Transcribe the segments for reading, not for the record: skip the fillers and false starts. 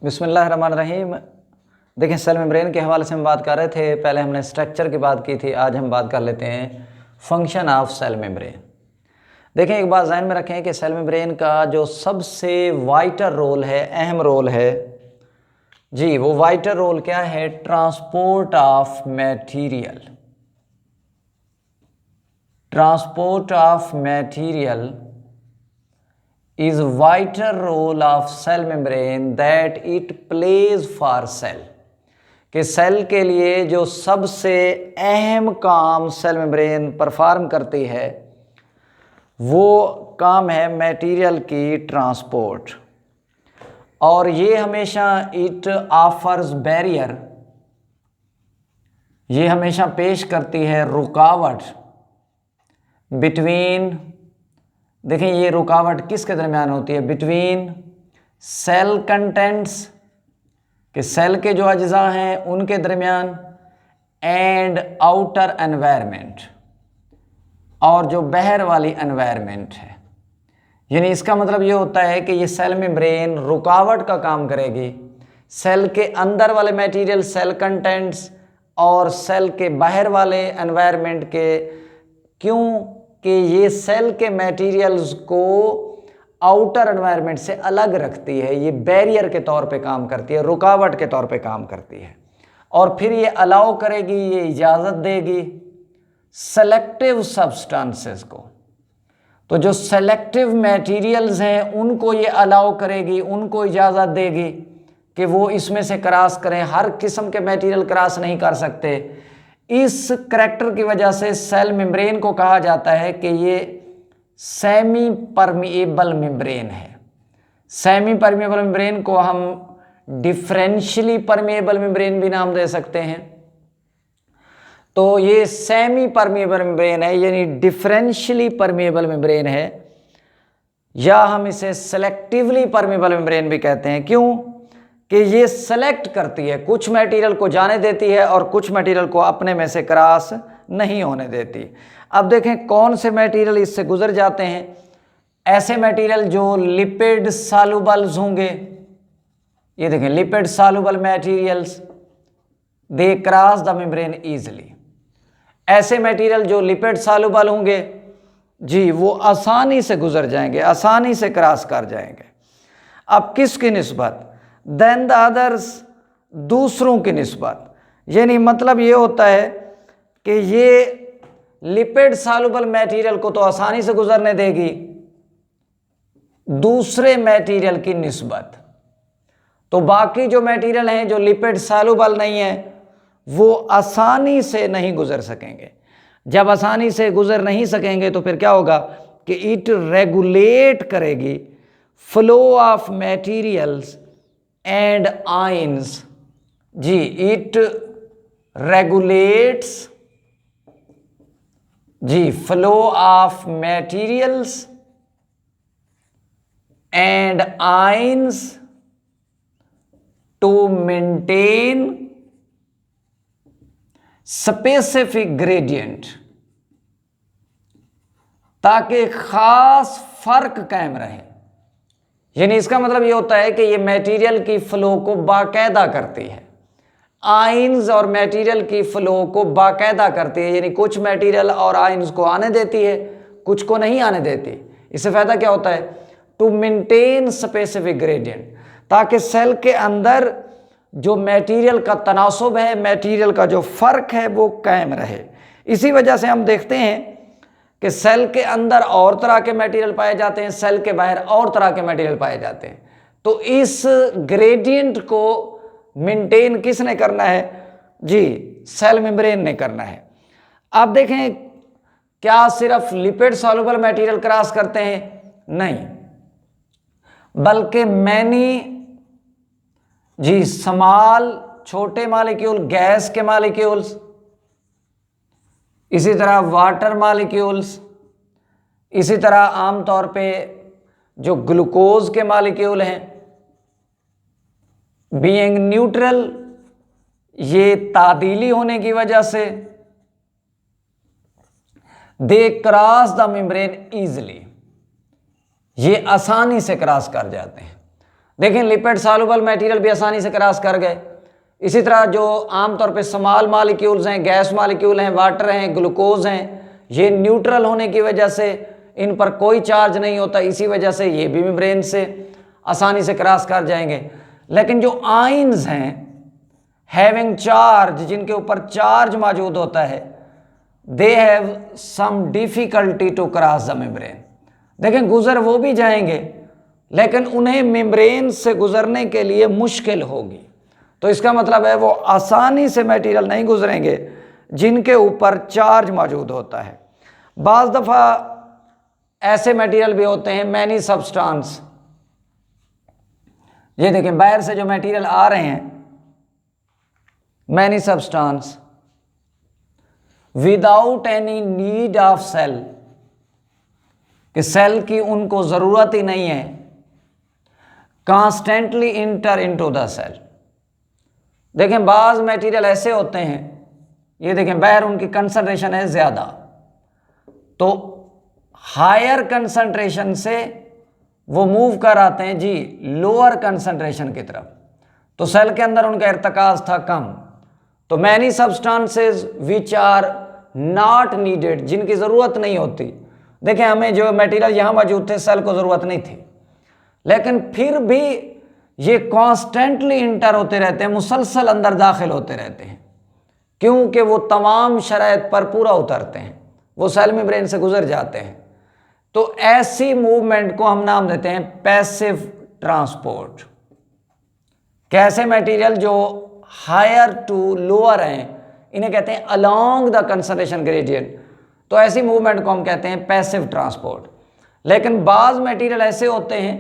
बिस्मिल्लाहिर्रहमानिर्रहीम। देखें, cell membrane के हवाले से हम बात कर रहे थे। पहले हमने स्ट्रक्चर की बात की थी, आज हम बात कर लेते हैं फंक्शन ऑफ सेल मेम्ब्रेन। देखें, एक बात ध्यान में रखें कि सेल मेम्ब्रेन का जो सबसे वाइटल रोल है, अहम रोल है जी, वो वाइटल रोल क्या है? Transport of material. Transport of material is vital role of cell membrane that it plays for cell। कि सेल के लिए जो सबसे अहम काम सेल मेम्ब्रेन परफॉर्म करती है वो काम है मटेरियल की ट्रांसपोर्ट। और ये हमेशा इट ऑफर्स बैरियर, ये हमेशा पेश करती है रुकावट बिटवीन, देखें ये रुकावट किसके दरमियान होती है? बिटवीन सेल कंटेंट्स, कि सेल के जो अज्जा हैं उनके दरमियान, एंड आउटर एनवायरनमेंट, और जो बाहर वाली एनवायरनमेंट है। यानी इसका मतलब ये होता है कि ये सेल मेम्ब्रेन रुकावट का काम करेगी सेल के अंदर वाले मटेरियल, सेल कंटेंट्स, और सेल के बाहर वाले एनवायरनमेंट के। क्यों? कि ये सेल के मटेरियल्स को आउटर एनवायरनमेंट से अलग रखती है, ये बैरियर के तौर पे काम करती है, रुकावट के तौर पे काम करती है। और फिर ये अलाउ करेगी, ये इजाज़त देगी सेलेक्टिव सब्सटेंसेस को। तो जो सेलेक्टिव मटेरियल्स हैं उनको ये अलाउ करेगी, उनको इजाज़त देगी कि वो इसमें से क्रॉस करें। हर किस्म के मटेरियल क्रॉस नहीं कर सकते। इस करैक्टर की वजह से सेल मेम्ब्रेन को कहा जाता है कि ये सेमी परमिएबल मेम्ब्रेन है। सेमी परमिएबल मेम्ब्रेन को हम डिफरेंशियली परमिएबल मेम्ब्रेन भी नाम दे सकते हैं। तो ये सेमी परमिएबल मेम्ब्रेन है, यानी डिफरेंशियली परमिएबल मेम्ब्रेन है, या हम इसे सेलेक्टिवली परमिएबल मेम्ब्रेन भी कहते हैं। क्यों? कि ये सेलेक्ट करती है, कुछ मटेरियल को जाने देती है और कुछ मटेरियल को अपने में से क्रॉस नहीं होने देती। अब देखें कौन से मटेरियल इससे गुजर जाते हैं। ऐसे मटेरियल जो लिपिड सॉल्युबल्स होंगे, ये देखें lipid soluble materials, they cross the membrane easily. ऐसे मटेरियल जो लिपिड सॉल्युबल होंगे जी, वो आसानी से गुजर जाएंगे, आसानी से क्रॉस कर जाएंगे। अब किसकी निस्बत? देन द अदर्स, दूसरों की निस्बत। यानी मतलब ये होता है कि ये लिपिड सॉल्युबल मटेरियल को तो आसानी से गुजरने देगी दूसरे मटेरियल की निस्बत। तो बाकी जो मटेरियल हैं जो लिपिड सॉल्युबल नहीं है वो आसानी से नहीं गुजर सकेंगे। जब आसानी से गुजर नहीं सकेंगे तो फिर क्या होगा कि इट रेगुलेट करेगी flow of materials and ions जी, इट रेगुलेट्स जी flow of materials and ions to maintain specific gradient, ताकि खास फर्क कायम रहे। यानी इसका मतलब ये होता है कि ये मटेरियल की फ्लो को बाकायदा करती है, आयंस और मटेरियल की फ्लो को बाकायदा करती है। यानी कुछ मटेरियल और आयंस को आने देती है, कुछ को नहीं आने देती। इससे फायदा क्या होता है? टू मेंटेन स्पेसिफिक ग्रेडियंट, ताकि सेल के अंदर जो मटेरियल का तनासुब है, मटेरियल का जो फर्क है वो कायम रहे। इसी वजह से हम देखते हैं कि सेल के अंदर और तरह के मटेरियल पाए जाते हैं, सेल के बाहर और तरह के मटेरियल पाए जाते हैं। तो इस ग्रेडियंट को मेंटेन किसने करना है? जी, सेल मेम्ब्रेन ने करना है। अब देखें, क्या सिर्फ लिपिड सॉल्युबल मटेरियल क्रॉस करते हैं? नहीं, बल्कि मैनी जी स्मॉल, छोटे मॉलिक्यूल, गैस के मॉलिक्यूल्स, इसी तरह वाटर मॉलिक्यूल्स, इसी तरह आमतौर पे जो ग्लूकोज के मॉलिक्यूल हैं, बीइंग न्यूट्रल, ये तादीली होने की वजह से they cross the membrane easily, ये आसानी से क्रॉस कर जाते हैं। देखें लिपिड सॉल्युबल मटेरियल भी आसानी से क्रॉस कर गए। इसी तरह जो आमतौर पे स्मॉल मॉलिक्यूल्स हैं, गैस मॉलिक्यूल हैं, वाटर हैं, ग्लूकोज हैं, ये न्यूट्रल होने की वजह से इन पर कोई चार्ज नहीं होता, इसी वजह से ये भी मेम्ब्रेन से आसानी से क्रॉस कर जाएंगे। लेकिन जो आयंस हैं हैविंग चार्ज, जिनके ऊपर चार्ज मौजूद होता है, they have some difficulty to cross the membrane. देखें गुजर वो भी जाएंगे लेकिन उन्हें मेम्ब्रेन से गुजरने के लिए मुश्किल होगी। तो इसका मतलब है वो आसानी से मटेरियल नहीं गुजरेंगे जिनके ऊपर चार्ज मौजूद होता है। बाज़ दफ़ा ऐसे मटेरियल भी होते हैं मैनी सब्सटेंस, ये देखें बाहर से जो मटेरियल आ रहे हैं many substance without any need of cell, कि सेल की उनको ज़रूरत ही नहीं है, constantly enter into the cell. देखें बाज़ मटेरियल ऐसे होते हैं, ये देखें बाहर उनकी कंसंट्रेशन है ज़्यादा, तो हायर कंसंट्रेशन से वो मूव कर आते हैं जी लोअर कंसंट्रेशन की तरफ, तो सेल के अंदर उनका इर्तिकाज़ था कम। तो many substances which are not needed, जिनकी ज़रूरत नहीं होती। देखें हमें जो मटेरियल यहाँ मौजूद थे सेल को ज़रूरत नहीं थी, लेकिन फिर भी ये कॉन्स्टेंटली इंटर होते रहते हैं, मुसलसल अंदर दाखिल होते रहते हैं, क्योंकि वो तमाम शराइत पर पूरा उतरते हैं, वो सेल मेम्ब्रेन से गुजर जाते हैं। तो ऐसी मूवमेंट को हम नाम देते हैं पैसिव ट्रांसपोर्ट। कैसे मटेरियल जो हायर टू लोअर हैं इन्हें कहते हैं अलोंग द कंसंट्रेशन ग्रेडियंट, तो ऐसी मूवमेंट को हम कहते हैं पैसिव ट्रांसपोर्ट। लेकिन बाज़ मटेरियल ऐसे होते हैं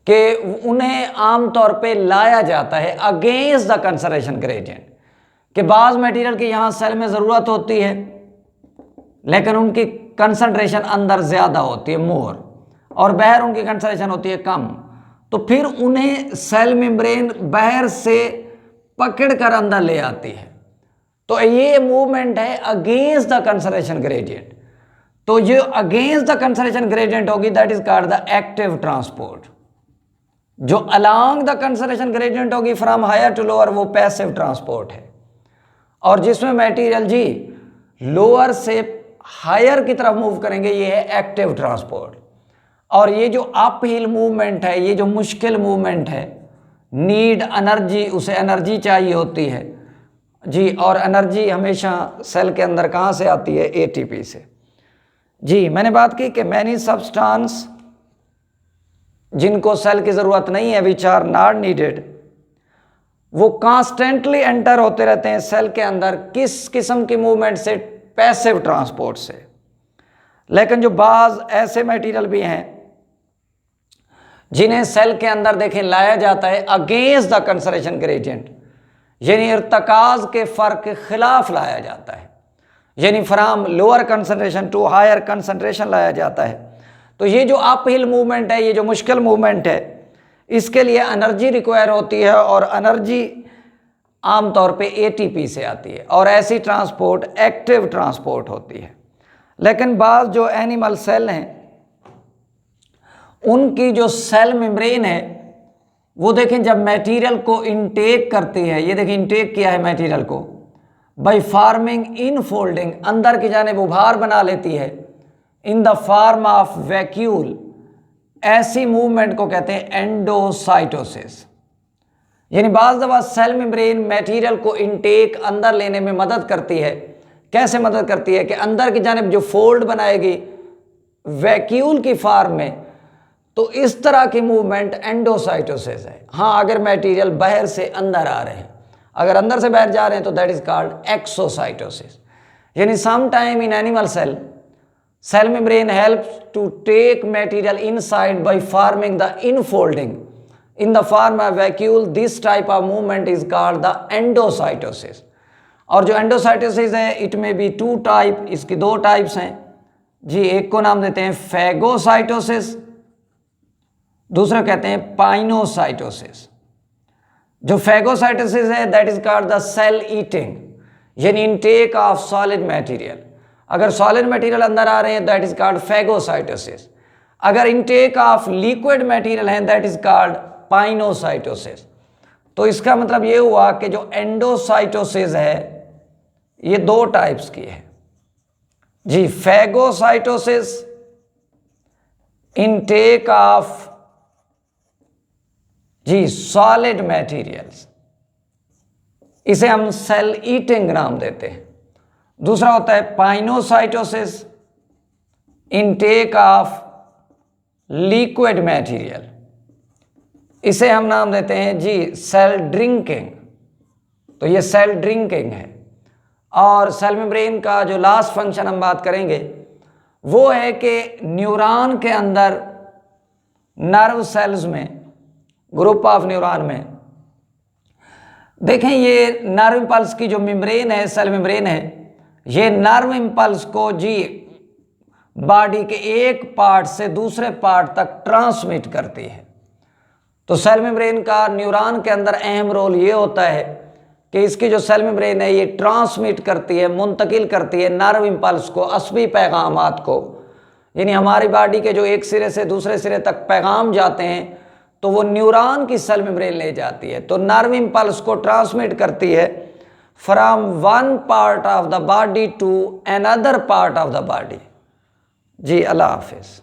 कि उन्हें आमतौर पे लाया जाता है अगेंस्ट द कंसंट्रेशन ग्रेडियंट, कि बाज़ मटेरियल की यहाँ सेल में ज़रूरत होती है लेकिन उनकी कंसंट्रेशन अंदर ज़्यादा होती है मोर, और बाहर उनकी कंसंट्रेशन होती है कम, तो फिर उन्हें सेल मेम्ब्रेन बाहर से पकड़ कर अंदर ले आती है। तो ये मूवमेंट है अगेंस्ट द कंसंट्रेशन ग्रेडियंट। तो ये अगेंस्ट द कंसंट्रेशन ग्रेडियंट होगी, that is called the active transport. जो अलोंग द कंसंट्रेशन ग्रेडियंट होगी फ्रॉम हायर टू लोअर, वो पैसिव ट्रांसपोर्ट है। और जिसमें मटेरियल जी लोअर से हायर की तरफ मूव करेंगे, ये है एक्टिव ट्रांसपोर्ट। और ये जो अप हिल मूवमेंट है, ये जो मुश्किल मूवमेंट है, नीड एनर्जी, उसे एनर्जी चाहिए होती है जी, और एनर्जी हमेशा सेल के अंदर कहाँ से आती है? एटीपी से। जी मैंने बात की कि मैनी सब्सटेंस जिनको सेल की ज़रूरत नहीं है, विच आर नॉट नीडेड, वो कॉन्स्टेंटली एंटर होते रहते हैं सेल के अंदर। किस किस्म की मूवमेंट से? पैसिव ट्रांसपोर्ट से। लेकिन जो बाज़ ऐसे मटेरियल भी हैं जिन्हें सेल के अंदर देखें लाया जाता है अगेंस्ट द कंसंट्रेशन ग्रेडियंट, यानी इर्तिकाज़ के फ़र्क के खिलाफ लाया जाता है, यानी from lower concentration to higher concentration लाया जाता है। तो ये जो अप हिल मूवमेंट है, ये जो मुश्किल मूवमेंट है, इसके लिए एनर्जी रिक्वायर होती है, और एनर्जी आमतौर पे एटीपी से आती है, और ऐसी ट्रांसपोर्ट एक्टिव ट्रांसपोर्ट होती है। लेकिन बाज़ जो एनिमल सेल हैं उनकी जो सेल मेम्ब्रेन है वो देखें जब मटेरियल को इनटेक करती है, ये देखें इनटेक किया है मटेरियल को, बाय फार्मिंग इन फोल्डिंग, अंदर की जानिब उभार बना लेती है, इन द फॉर्म ऑफ वैक्यूल। ऐसी मूवमेंट को कहते हैं एंडोसाइटोसिस। यानी बाज़ दफ़ा सेल मेम्ब्रेन मटेरियल को इनटेक अंदर लेने में मदद करती है। कैसे मदद करती है? कि अंदर की जानिब जो फोल्ड बनाएगी वैक्यूल की फॉर्म में, तो इस तरह की मूवमेंट एंडोसाइटोसिस है। हाँ, अगर मटेरियल बाहर से अंदर आ रहे हैं, अगर अंदर से बाहर जा रहे हैं तो दैट इज कॉल्ड एक्सोसाइटोसिस। यानी some time in animal cell, cell membrane helps to take material inside by forming the infolding in the form of vacuole. This type of movement is called the endocytosis. और जो endocytosis है it में B to type, इसकी दो types हैं जी। एक को नाम देते हैं फैगोसाइटोसिस, दूसरा कहते हैं पाइनोसाइटोसिस। जो फैगोसाइटोसिस है that is called the cell eating, यानी इनटेक ऑफ सॉलिड मटेरियल। अगर सॉलिड मटेरियल अंदर आ रहे हैं दैट इज कॉल्ड फैगोसाइटोसिस। अगर इनटेक ऑफ लिक्विड मटेरियल है दैट इज कॉल्ड पाइनोसाइटोसिस। तो इसका मतलब ये हुआ कि जो एंडोसाइटोसिस है ये दो टाइप्स की है जी, फैगोसाइटोसिस, इनटेक ऑफ जी सॉलिड मटेरियल्स, इसे हम सेल ईटिंग नाम देते हैं। दूसरा होता है pinocytosis, intake of liquid material, इसे हम नाम देते हैं जी सेल ड्रिंकिंग। तो ये सेल ड्रिंकिंग है। और सेल मेम्ब्रेन का जो लास्ट फंक्शन हम बात करेंगे वो है कि न्यूरॉन के अंदर, नर्व सेल्स में, ग्रुप ऑफ न्यूरॉन में, देखें ये नर्व इम्पल्स की जो मेम्ब्रेन है, सेल मेम्ब्रेन है, ये नर्व इम्पल्स को जी बॉडी के एक पार्ट से दूसरे पार्ट तक ट्रांसमिट करती है। तो सेल मेम्ब्रेन का न्यूरॉन के अंदर अहम रोल ये होता है कि इसकी जो सेल मेम्ब्रेन है ये ट्रांसमिट करती है, मुंतकिल करती है नर्व इम्पल्स को, असबी पैगामात को, यानी हमारी बॉडी के जो एक सिरे से दूसरे सिरे तक पैगाम जाते हैं तो वो न्यूरॉन की सेल मेम्ब्रेन ले जाती है। तो नर्व इम्पल्स को ट्रांसमिट करती है from one part of the body to another part of the body. जी अल्लाह हाफिज़।